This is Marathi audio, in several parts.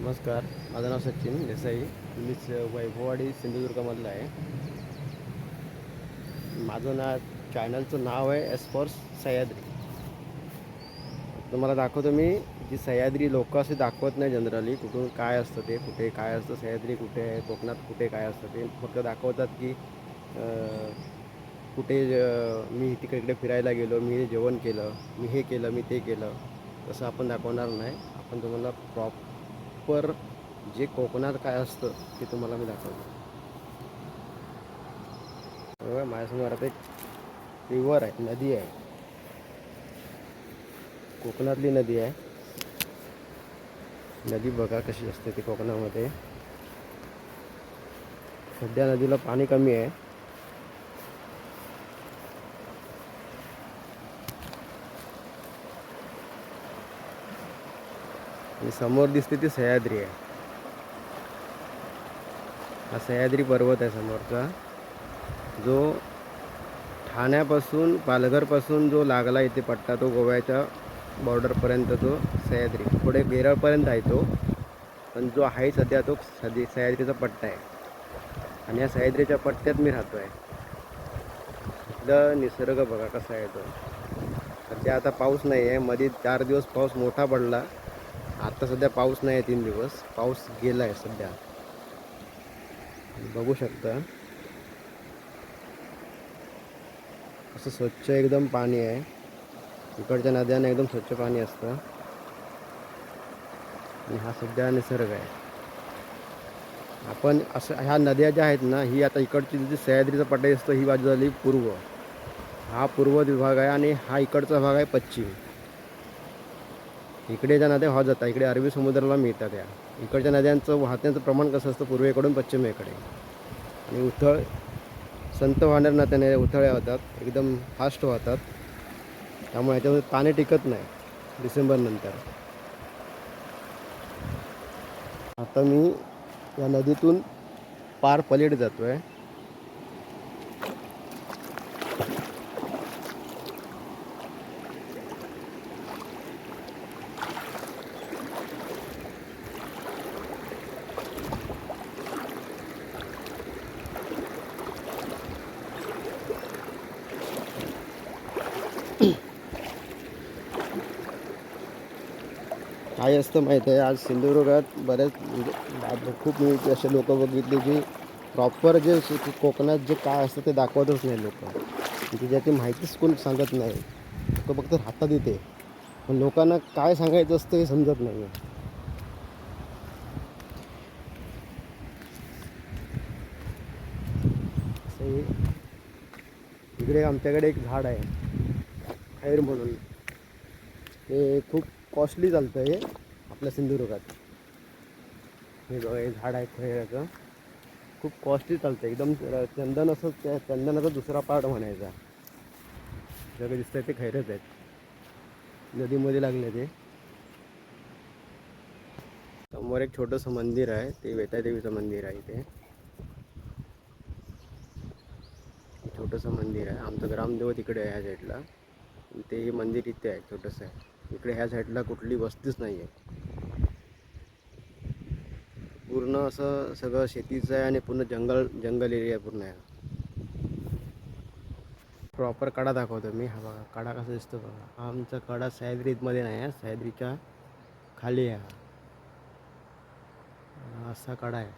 नमस्कार, माझं नाव सचिन देसाई. मी वैभववाडी सिंधुदुर्गमधला आहे. माझं चॅनलचं नाव आहे एस फॉर सह्याद्री. तुम्हाला दाखवतो मी. जी सह्याद्री लोक असे दाखवत नाही जनरली, कुठून काय असतं ते, कुठे काय असतं, सह्याद्री कुठे आहे, कोकणात कुठे काय असतं ते फक्त दाखवतात की कुठे मी तिकडे फिरायला गेलो, मी जेवण केलं, मी हे केलं, मी ते केलं. तसं आपण दाखवणार नाही. आपण तुम्हाला प्रॉपर जे कोकणात काय असतं ते तुम्हाला मी दाखवतो. बघा माझ्यासमोर आता एक रिव्हर आहे, नदी आहे, कोकणातली नदी आहे. नदी बघा कशी असते ती कोकणामध्ये. सध्या नदीला पाणी कमी आहे. आणि समोर दिसते ती सह्याद्री आहे. हा सह्याद्री पर्वत आहे समोरचा, जो ठाण्यापासून पालघरपासून जो लागला इथे पट्टा, तो गोव्याच्या बॉर्डरपर्यंत तो सह्याद्री, पुढे केरळपर्यंत आहे तो. पण जो आहे सध्या तो सह्याद्रीचा पट्टा आहे. आणि या सह्याद्रीच्या पट्ट्यात मी राहतो आहे. इथलं निसर्ग बघा कसा आहे तो. सध्या आता पाऊस नाही आहे. मध्ये 4 दिवस पाऊस मोठा पडला. आता सध्या पाऊस नाही आहे. 3 दिवस पाऊस गेला आहे सध्या. बघू शकता असं स्वच्छ एकदम पाणी आहे. इकडच्या नद्यांना एकदम स्वच्छ पाणी असतं. आणि हा सध्या निसर्ग आहे. आपण असं ह्या नद्या ज्या आहेत ना, ही आता इकडची जी सह्याद्रीचा पट्टा असतो, ही बाजू झाली पूर्व. हा पूर्व विभाग आहे आणि हा इकडचा भाग आहे पश्चिम. इकडे ज्या नद्या वाहत जातात इकडे अरबी समुद्राला मिळतात. या इकडच्या नद्यांचं वाहत्यांचं प्रमाण कसं असतं, पूर्वेकडून पश्चिमेकडे. आणि संत वाहणाऱ्या नद्याने उथळ्या होतात, एकदम फास्ट वाहतात. त्यामुळे ह्याच्यामध्ये पाणी टिकत नाही डिसेंबरनंतर. आता मी या नदीतून पार पलीकडे जातो आहे. काय असतं माहीत आहे, आज सिंधुदुर्गात बरेच खूप मी असे लोक बघितले की प्रॉपर जे कोकणात जे काय असतं ते दाखवतच नाही लोक. म्हणजे ज्याची माहितीच कोण सांगत नाही. लोक फक्त राहतात इथे, पण लोकांना काय सांगायचं असतं हे समजत नाही. इकडे आमच्याकडे एक झाड आहे खैर म्हणून. हे खूप कॉस्टली चालतं हे आपल्या सिंधुदुर्गात. हे बघा हे झाड आहे खैराचं, खूप कॉस्टली चालतं एकदम. चंदन असं, त्या चंदनाचा दुसरा पार्ट म्हणायचा. सगळं दिसतंय ते खैरच आहेत, नदीमध्ये लागले ते. समोर एक छोटंसं मंदिर आहे, ते वेतादेवीचं मंदिर आहे. इथे छोटंसं मंदिर आहे. आमचं ग्रामदेवत इकडे आहे ह्या साईडला. ते मंदिर इथे आहे, छोटंसं आहे. इकडे ह्या साईडला कुठली वस्तीच नाही आहे. पूर्ण असं सगळं शेतीचं आहे आणि पूर्ण जंगल एरिया पूर्ण आहे. प्रॉपर कडा दाखवतो मी. हा बघा कडा कसा दिसतो बघा. आमचा कडा सह्याद्रीमध्ये नाही आहे, सह्याद्रीच्या खाली आहे. असा कडा आहे.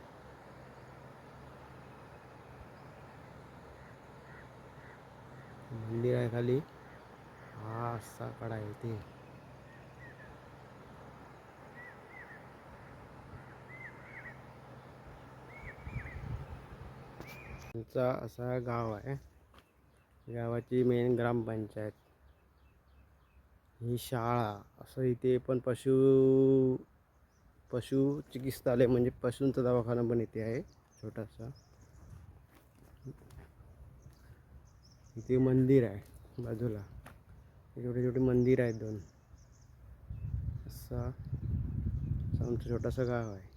मंदिर आहे खाली. हा असा कडा आहे ते. आमचा असा गाव आहे. गावाची मेन ग्रामपंचायत, ही शाळा, असं इथे पण पशु चिकित्सालय म्हणजे पशूंचा दवाखाना पण इथे आहे छोटासा. इथे मंदिर आहे बाजूला, छोटे छोटे मंदिर आहेत 2. असं आमचं छोटंसं गाव आहे.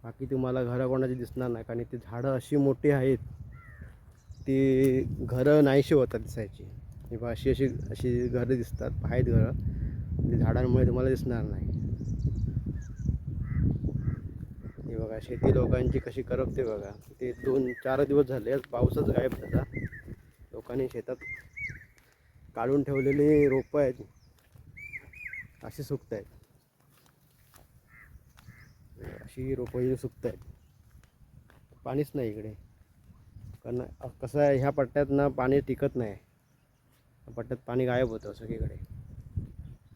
बाकी तुम्हाला घरं कोणाची दिसणार नाही, कारण इथे झाडं अशी मोठी आहेत ती घरं नाहीशी होतात दिसायची. किंवा अशी अशी अशी घरं दिसतात, आहेत घरं, ते झाडांमुळे तुम्हाला दिसणार नाही. शेती लोकांची कशी करपते बघा. ते 2-4 दिवस झाले पाऊसच गायब झाला. लोकांनी शेतात काढून ठेवलेली रोपं आहेत अशी सुकत आहेत. अशी रोपं सुकत आहेत. पाणीच नाही इकडे. कारण कसं आहे, ह्या पट्ट्यात ना पाणी टिकत नाही. पट्ट्यात पाणी गायब होतं सगळीकडे.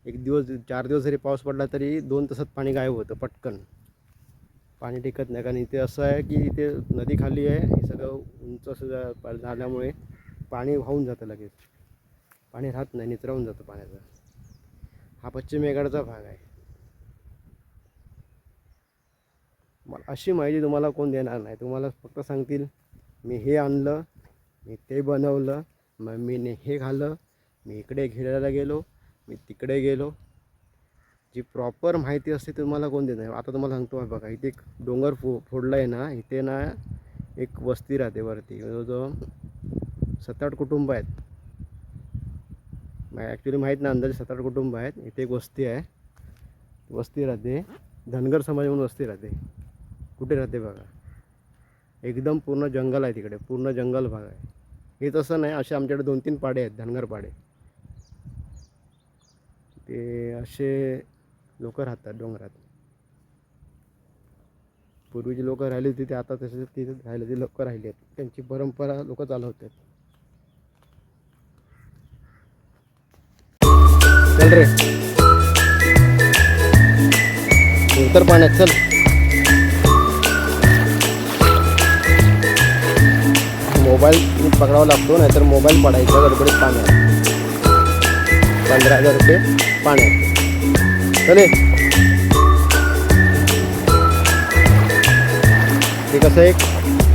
1 दिवस 4 दिवस जरी पाऊस पडला तरी 2 तासात पाणी गायब होतं पटकन. पाणी टिकत नाही. कारण इथे असं आहे की इथे नदी खाली आहे. हे सगळं उंच असं झाल्यामुळे पाणी वाहून जातं लगेच. पाणी राहत नाही, निचरावून जातं पाण्याचं. हा पश्चिम मेघाडचा भाग आहे. अशी माहिती तुम्हाला कोण देणार नाही. तुम्हाला फक्त सांगतील मी हे आणलं, मी ते बनवलं, मम्मीने हे खाल्लं, मी इकडे खेळायला गेलो, मी तिकडे गेलो. जी प्रॉपर माहिती असते तुम्हाला कोण देत नाही. आता तुम्हाला सांगतो बघा, इथे एक डोंगर फोडला आहे ना, इथे ना एक वस्ती राहते वरती. जवळजवळ 7-8 कुटुंब आहेत. ॲक्च्युली माहीत नाही, अंदाजे 7-8 कुटुंब आहेत. इथे एक वस्ती आहे. वस्ती राहते धनगर समाज म्हणून वस्ती राहते. कुठे राहते बघा, एकदम पूर्ण जंगल आहे तिकडे. पूर्ण जंगल भाग आहे. हे तसं नाही, असे आमच्याकडे 2-3 पाडे आहेत, धनगर पाडे. ते असे लोक राहतात डोंगरात. पूर्वीची लोक राहिली होती ते आता तसे तिथे राहिले ते लोक राहिली आहेत. त्यांची परंपरा लोक चालवतात. चल रे उतर पाण्यात, चल. मोबाईल पकडावा लागतो, नाहीतर मोबाईल पडायचा गडबडीत पाण्यात. 15,000 रुपये पाण्यात. चले. ते कसं एक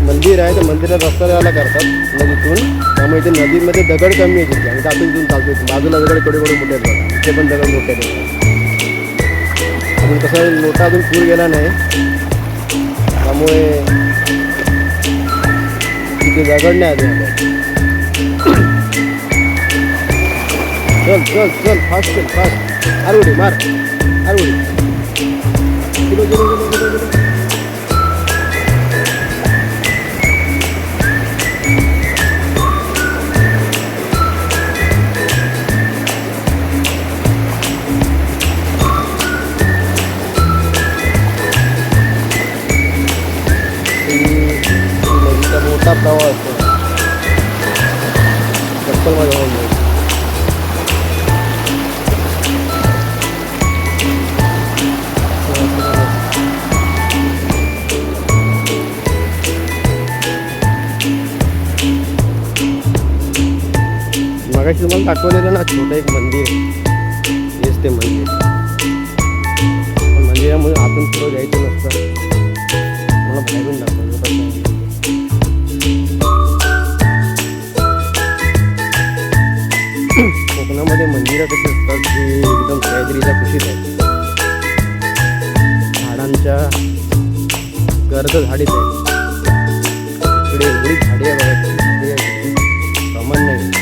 मंदिर आहे, त्या मंदिरात रस्ता जायला करतात नदीतून. त्यामुळे ते नदीमध्ये दगड कमी येते आणि त्यातून इथून चालतो. बाजूला दगड कडे मोठे आहेत बघा, ते पण दगड मोठे आहेत. अजून कसं मोठा अजून पूर गेला नाही, त्यामुळे तिथे दगड नाही अजून. चल चल चल, फास्ट चल, फास्ट. आरवडी मार, आरवडी. गेलो गेलो गेलो गेलो गेलो. नदीचा मोठा प्रवाह असतो. चप्पल माझ्या होऊन जाईल. मगाशी तुम्हाला दाखवलेलं ना छोटं एक मंदिर, हेच ते मंदिर. पण मंदिरामुळे आतून पुढं जायचं नसतं, मला बाहेरून दाखवलं. कोकणामध्ये मंदिरं कशी असतात की एकदम सह्याद्रीच्या कुशीत आहेत. झाडांच्या गर्द झाडीत आहेत. इकडे एवढी झाडी आहे बघा, झाडी आहे प्रमाण नाही.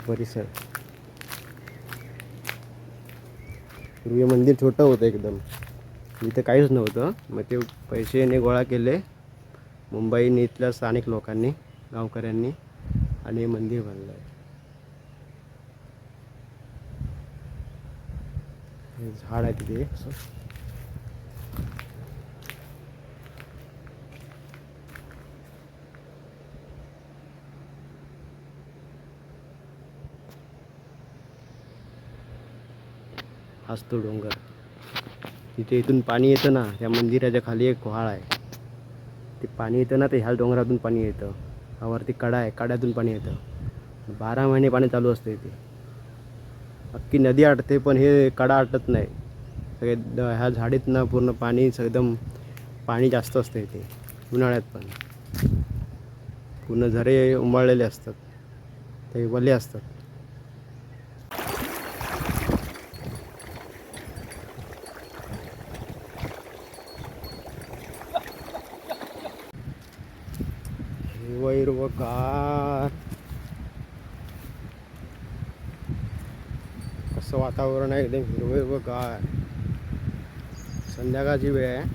परिसर पूर्वी मंदिर छोटं होतं एकदम, इथे काहीच नव्हतं. मग ते पैसे गोळा केले मुंबईने इथल्या स्थानिक लोकांनी, गावकऱ्यांनी, आणि मंदिर बांधलं आहे. हे झाड आहे तिथे. हाच तो डोंगर. तिथे इथून पाणी येतं ना, त्या मंदिराच्या खाली एक व्हाळ आहे. ते पाणी येतं ना, ते ह्या डोंगरातून पाणी येतं. वरती कडा आहे, कड्यातून पाणी येतं. 12 महिने पाणी चालू असतं इथे. अख्खी नदी आटते पण हे कडा आटत नाही. सगळे ह्या झाडीत ना पूर्ण पाणी, एकदम पाणी जास्त असतं इथे उन्हाळ्यात. पण पूर्ण झरे उमळलेले असतात. हे वले असतात. हिरवगार कसं वातावरण आहे, एकदम हिरवगार. संध्याकाळची वेळ आहे,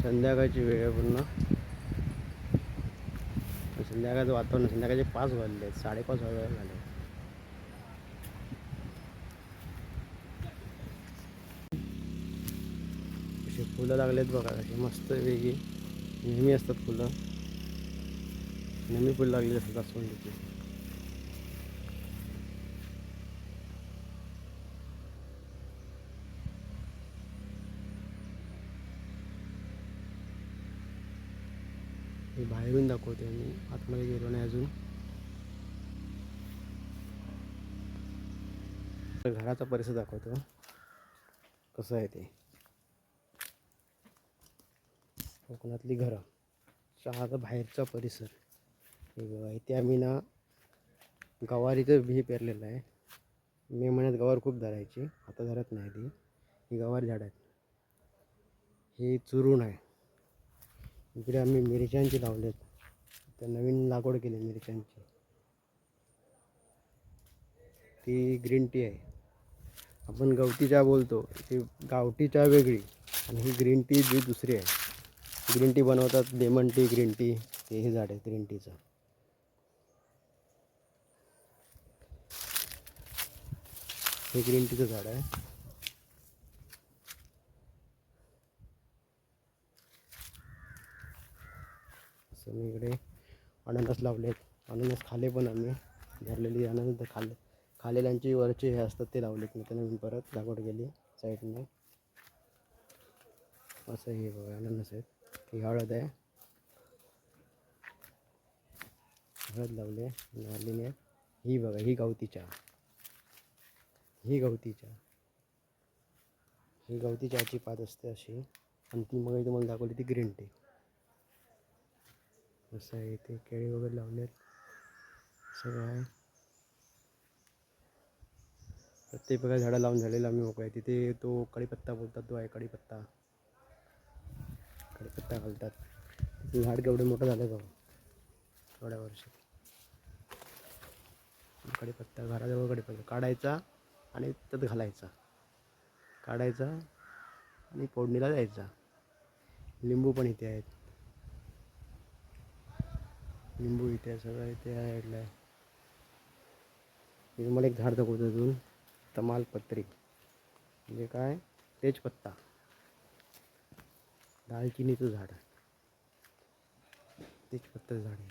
संध्याकाळची वेळ आहे पूर्ण. संध्याकाळचं वातावरण, संध्याकाळचे 5 वाजले, 5:30 झाले. अशी फुलं लागलेत बघा, अशी मस्त वेगळी. नेहमी असतात फुलं, नेहमी फुलं लागलेली असतात जास्वंदीची. हे बाहेरून दाखवते मी, आतमध्ये गेलो नाही अजून. घराचा परिसर दाखवतो कसं आहे ते. कोकणातली घरं, चहाचा बाहेरचा परिसर. हे बघा, इथे आम्ही ना गवारीचं बी पेरलेलं आहे. मे महिन्यात गवार खूप धरायची, आता धरत नाही ती. ही गवारी झाड आहेत. हे चुरून आहे. इकडे आम्ही मिरच्यांची लावलेत, तर नवीन लागवड केली मिरच्यांची. ती ग्रीन टी आहे. आपण गवती चहा बोलतो, ती गावठी चहा वेगळी आणि ही ग्रीन टी जी दुसरी आहे. ग्रीन टी बनवतात, लेमन टी, ग्रीन टी. हे झाड आहे ग्रीन टीचं. हे ग्रीन टीचं झाड आहे. असं मी इकडे अननस लावलेत. अननस खाले पण आम्ही, धरलेली अननस खालेल्यांची वरचे हे असतात ते लावलेत. मी त्यांना परत लागवड केली साईडने. असं हे बघा अननस आहेत. ही हळद आहे, हळद लावले नारळीने. ही बघा, ही गवती चहा, ही गवती चहा, ही गवती चहाची पात असते अशी. आणि ती मग तुम्हाला दाखवली ती ग्रीन टी. असं आहे. ते केळी वगैरे लावलेत, सगळं आहे. प्रत्येक प्रकार झाडं लावून झालेलं आम्ही मोकळं आहे. तिथे तो कढीपत्ता बोलतात, तो आहे कढीपत्ता. कढीपत्ता घालतात. तिथे झाड केवढे मोठं झालं बघा थोड्या वर्षात. कढीपत्ता घराजवळ, कढीपत्ता काढायचा आणि त्यात घालायचा, काढायचा आणि फोडणीला द्यायचा. लिंबू पण इथे आहेत, लिंबू इथे सगळं इथे आहे. इथे मला एक झाड दाखवतो अजून, तमालपत्री. म्हणजे काय, तेजपत्ता, दालचिनीचं झाड आहे, तेजपत्ताचं झाड आहे.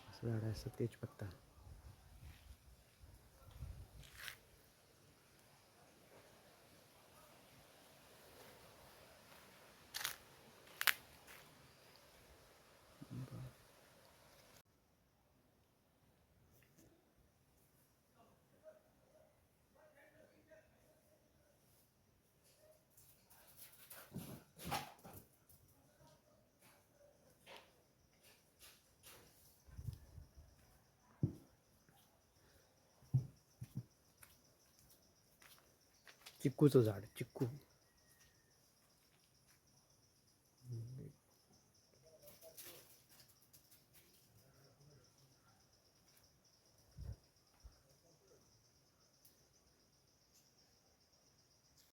असं झाड आहे, असं तेजपत्ता. चिक्कूचं झाड, चिक्कू.